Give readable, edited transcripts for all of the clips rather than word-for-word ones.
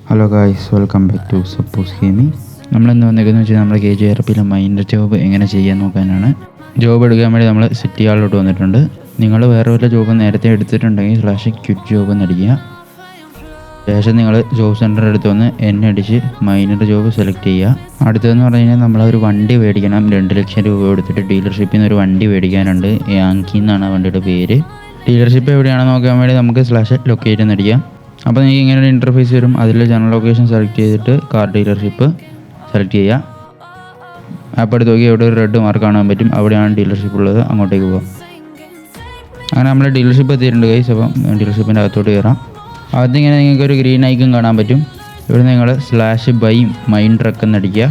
Hello guys, welcome back to Suppose Gaming. നമ്മളിന്ന് വന്നിരിക്കുന്നത് വെച്ചാൽ നമ്മുടെ KJRPയിലെ മൈനർ ജോബ് എങ്ങനെ ചെയ്യാൻ നോക്കാനാണ്. ജോബ് എടുക്കാൻ വേണ്ടി നമ്മൾ സിറ്റി ഹാളിലോട്ട് വന്നിട്ടുണ്ട്. നിങ്ങൾ വേറെ വല്ല ജോബ് നേരത്തെ എടുത്തിട്ടുണ്ടെങ്കിൽ /ക്വിറ്റ് ജോബ് എന്നടിക്കുക. ശേഷം നിങ്ങൾ ജോബ് സെൻറ്റർ എടുത്ത് വന്ന് അടിച്ച് മൈനർ ജോബ് സെലക്ട് ചെയ്യുക. അടുത്തതെന്ന് പറഞ്ഞു കഴിഞ്ഞാൽ നമ്മളൊരു വണ്ടി മേടിക്കണം. 2 ലക്ഷം രൂപ കൊടുത്തിട്ട് ഡീലർഷിപ്പിൽ നിന്ന് ഒരു വണ്ടി മേടിക്കാനുണ്ട്. യാങ്കി എന്നാണ് ആ വണ്ടിയുടെ പേര്. ഡീലർഷിപ്പ് എവിടെയാണെന്ന് നോക്കാൻ വേണ്ടി നമുക്ക് /ലൊക്കേറ്റ് എന്നടിക്കാം. അപ്പോൾ നിങ്ങൾക്ക് ഇങ്ങനെ ഒരു ഇൻ്റർഫേസ് വരും. അതിൽ ജനറൽ ലൊക്കേഷൻ സെലക്ട് ചെയ്തിട്ട് കാർ ഡീലർഷിപ്പ് സെലക്ട് ചെയ്യുക. ആപ്പ് എടുത്ത് നോക്കി എവിടെ ഒരു റെഡ് മാർക്ക് കാണാൻ പറ്റും, അവിടെയാണ് ഡീലർഷിപ്പ് ഉള്ളത്. അങ്ങോട്ടേക്ക് പോകാം. അങ്ങനെ നമ്മൾ ഡീലർഷിപ്പ് എത്തിയിട്ടുണ്ട് ഗൈസ്. അപ്പം ഡീലർഷിപ്പിൻ്റെ അകത്തോട്ട് കയറാം. ഇങ്ങനെ നിങ്ങൾക്കൊരു ഗ്രീൻ ഐക്കൺ കാണാൻ പറ്റും. ഇവിടെ നിങ്ങൾ /ബൈ മൈൻ ട്രക്ക് എന്നടിക്കുക.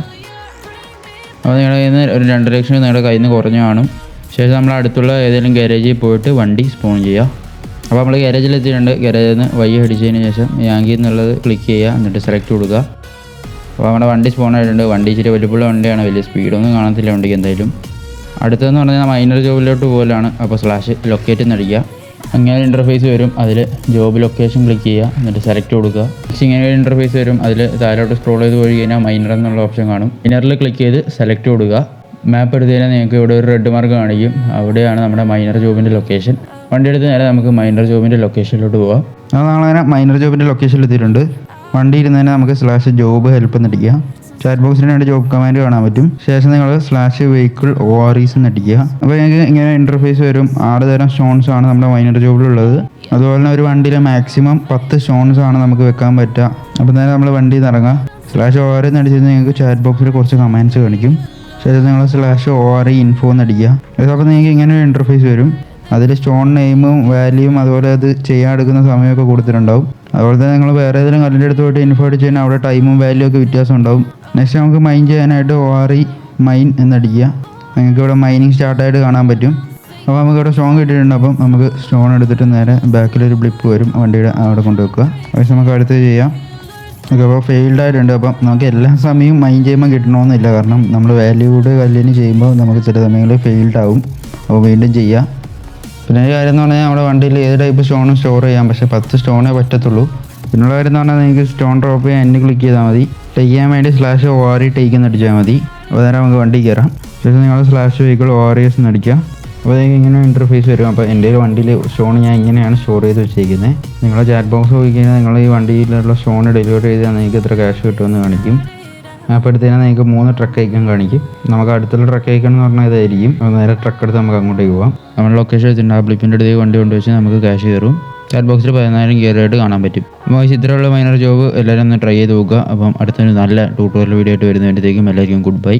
അപ്പോൾ നിങ്ങളുടെ കയ്യിൽ നിന്ന് ഒരു 2 ലക്ഷം നിങ്ങളുടെ കയ്യിൽ നിന്ന് കുറഞ്ഞു കാണും. ശേഷം നമ്മൾ അടുത്തുള്ള ഏതെങ്കിലും ഗാരേജിൽ പോയിട്ട് വണ്ടി സ്പോൺ ചെയ്യുക. അപ്പോൾ നമ്മൾ ഗാരേജിൽ എത്തിയിട്ടുണ്ട്. ഗാരേജിൽ നിന്ന് അടിച്ചതിന് ശേഷം യാങ്കി എന്നുള്ളത് ക്ലിക്ക് ചെയ്യുക. എന്നിട്ട് സെലക്ട് കൊടുക്കുക. അപ്പോൾ നമ്മുടെ വണ്ടി സ്പോൺ ആയിട്ടുണ്ട്. വണ്ടി ഇച്ചിരി വലിപ്പമുള്ള വണ്ടിയാണ്, വലിയ സ്പീഡൊന്നും കാണത്തില്ല വണ്ടിക്ക് എന്തായാലും. അടുത്തതെന്ന് പറഞ്ഞാൽ മൈനർ ജോബിലോട്ട് പോകലാണ്. അപ്പോൾ /ലൊക്കേറ്റ് എന്നടിക്കുക. അങ്ങനെ ഇൻ്റർഫേസ് വരും. അതിൽ ജോബ് ലൊക്കേഷൻ ക്ലിക്ക് ചെയ്യുക. എന്നിട്ട് സെലക്ട് കൊടുക്കുക. ഇങ്ങനെ ഒരു ഇൻ്റർഫേസ് വരും. അതിൽ താഴോട്ട് സ്ക്രോൾ ചെയ്ത് പോയി കഴിഞ്ഞാൽ മൈനർ എന്നുള്ള ഓപ്ഷൻ കാണും. മൈനറിൽ ക്ലിക്ക് ചെയ്ത് സെലക്ട് കൊടുക്കുക. മാപ്പ് എടുത്ത് കഴിഞ്ഞാൽ നിങ്ങൾക്ക് ഇവിടെ ഒരു റെഡ് മാർക്ക് കാണിക്കും. അവിടെയാണ് നമ്മുടെ മൈനർ ജോബിൻ്റെ ലൊക്കേഷൻ. വണ്ടി എടുത്ത് നേരെ നമുക്ക് മൈനർ ജോബിൻ്റെ ലൊക്കേഷനിലോട്ട് പോകാം. അപ്പോൾ നമ്മളങ്ങനെ മൈനർ ജോബിൻ്റെ ലൊക്കേഷനിൽ എത്തിയിട്ടുണ്ട്. വണ്ടി ഇരുന്ന് തന്നെ നമുക്ക് /ജോബ് ഹെൽപ്പ് എന്നടിക്കുക. ചാറ്റ് ബോക്സിന് വേണ്ടി ജോബ് കമാൻഡ് കാണാൻ പറ്റും. ശേഷം നിങ്ങൾ /വെഹിക്കിൾ OREs എന്നടിക്കുക. അപ്പോൾ നിങ്ങൾക്ക് ഇങ്ങനെ ഇൻ്റർഫേസ് വരും. 6 തരം സ്റ്റോൺസ് ആണ് നമ്മുടെ മൈനർ ജോബിലുള്ളത്. അതുപോലെ തന്നെ ഒരു വണ്ടിയിലെ മാക്സിമം 10 സ്റ്റോൺസ് ആണ് നമുക്ക് വെക്കാൻ പറ്റുക. അപ്പോൾ നേരെ നമ്മൾ വണ്ടിയിൽ നിന്ന് ഇറങ്ങുക. /ORE എന്നടിച്ച് നിങ്ങൾക്ക് ചാറ്റ് ബോക്സിൽ കുറച്ച് കമാൻഡ്സ് കാണിക്കും. ശേഷം നിങ്ങൾ /ORE info എന്നടിക്കുക. അപ്പോൾ നിങ്ങൾക്ക് ഇങ്ങനെ ഒരു ഇൻ്റർഫേസ് വരും. അതിൽ സ്റ്റോൺ നെയിമും വാല്യൂവും അതുപോലെ അത് ചെയ്യാൻ എടുക്കുന്ന സമയമൊക്കെ കൊടുത്തിട്ടുണ്ടാവും. അതുപോലെ തന്നെ നിങ്ങൾ വേറെ ഏതെങ്കിലും കല്ലിൻ്റെ അടുത്ത് പോയിട്ട് ഇൻഫോ അടിച്ച് കഴിഞ്ഞാൽ അവിടെ ടൈമും വാല്യൂ ഒക്കെ വ്യത്യാസം ഉണ്ടാവും. നെക്സ്റ്റ് നമുക്ക് മൈൻ ചെയ്യാനായിട്ട് ORE മൈൻ എന്നടിക്കുക. നിങ്ങൾക്ക് ഇവിടെ മൈനിങ് സ്റ്റാർട്ടായിട്ട് കാണാൻ പറ്റും. അപ്പോൾ നമുക്ക് ഇവിടെ സ്റ്റോൺ കിട്ടിയിട്ടുണ്ട്. അപ്പം നമുക്ക് സ്റ്റോൺ എടുത്തിട്ട് നേരെ ബാക്കിലൊരു ബ്ലിപ്പ് വരും, വണ്ടിയുടെ അവിടെ കൊണ്ടുവെക്കുക. പക്ഷേ നമുക്ക് അടുത്ത് ചെയ്യാം. ഓക്കെ, അപ്പോൾ ഫെയിൽഡ് ആയിട്ടുണ്ട്. അപ്പം നമുക്ക് എല്ലാ സമയവും മൈൻ ചെയ്യുമ്പോൾ കിട്ടണമെന്നില്ല. കാരണം നമ്മൾ വാല്യൂഡ് കല്ലിന് ചെയ്യുമ്പോൾ നമുക്ക് ചില സമയങ്ങളിൽ ഫെയിൽഡ് ആവും. അപ്പോൾ വീണ്ടും ചെയ്യുക. പിന്നെ ഒരു കാര്യം എന്ന് പറഞ്ഞാൽ നമ്മുടെ വണ്ടിയിൽ ഏത് ടൈപ്പ് സ്റ്റോണും സ്റ്റോർ ചെയ്യാം. പക്ഷേ 10 സ്റ്റോണേ പറ്റത്തുള്ളൂ. പിന്നുള്ള കാര്യം എന്ന് പറഞ്ഞാൽ നിങ്ങൾക്ക് സ്റ്റോൺ ഡ്രോപ്പ് ചെയ്യാൻ ക്ലിക്ക് ചെയ്താൽ മതി. ടേക്ക് ചെയ്യാൻ വേണ്ടി /ORE ടേക്ക് എന്നടിച്ചാൽ മതി. അപ്പോൾ നേരം നമുക്ക് വണ്ടി കയറാം. ശേഷം നിങ്ങൾ /വെഹിക്കിൾ OREs എന്നടിക്കുക. അപ്പോൾ നിങ്ങൾക്ക് ഇങ്ങനെ ഇൻ്റർഫേസ് വരും. അപ്പോൾ എൻ്റെ വണ്ടിയിൽ സ്റ്റോൺ ഞാൻ ഇങ്ങനെയാണ് സ്റ്റോർ ചെയ്ത് വെച്ചിരിക്കുന്നത്. നിങ്ങളെ ചാറ്റ് ബോക്സ് പോയി കഴിഞ്ഞാൽ നിങ്ങൾ ഈ വണ്ടിയിലുള്ള സ്റ്റോൺ ഡെലിവറി ചെയ്താൽ നിങ്ങൾക്ക് എത്ര ക്യാഷ് കിട്ടുമെന്ന് കാണിക്കും. അപ്പോൾ എടുത്ത് കഴിഞ്ഞാൽ നിങ്ങൾക്ക് 3 ട്രക്ക് ഐക്കൺ കാണിക്കും. നമുക്ക് അടുത്തുള്ള ട്രക്ക് ഐക്കൺ എന്ന് പറഞ്ഞാൽ ഇതായിരിക്കും. നേരെ ട്രക്ക് എടുത്ത് നമുക്ക് അങ്ങോട്ടേക്ക് പോകാം. നമ്മുടെ ലൊക്കേഷൻ വെച്ചിട്ടുണ്ട്. ആ ബ്ലിപ്പിൻ്റെ അടുത്തേക്ക് വണ്ടി കൊണ്ടുവച്ച് നമുക്ക് ക്യാഷ് കയറും. ചാറ്റ് ബോക്സിൽ 14,000 കയറിയായിട്ട് കാണാൻ പറ്റും. അപ്പോൾ ഇത്തരമുള്ള മൈനർ ജോബ് എല്ലാവരും ഒന്ന് ട്രൈ ചെയ്ത് നോക്കുക. അപ്പം അടുത്തൊരു നല്ല ട്യൂട്ടോറിയൽ വീഡിയോ ആയിട്ട് വരുന്നതിൻ്റെക്കും എല്ലാവർക്കും ഗുഡ് ബൈ.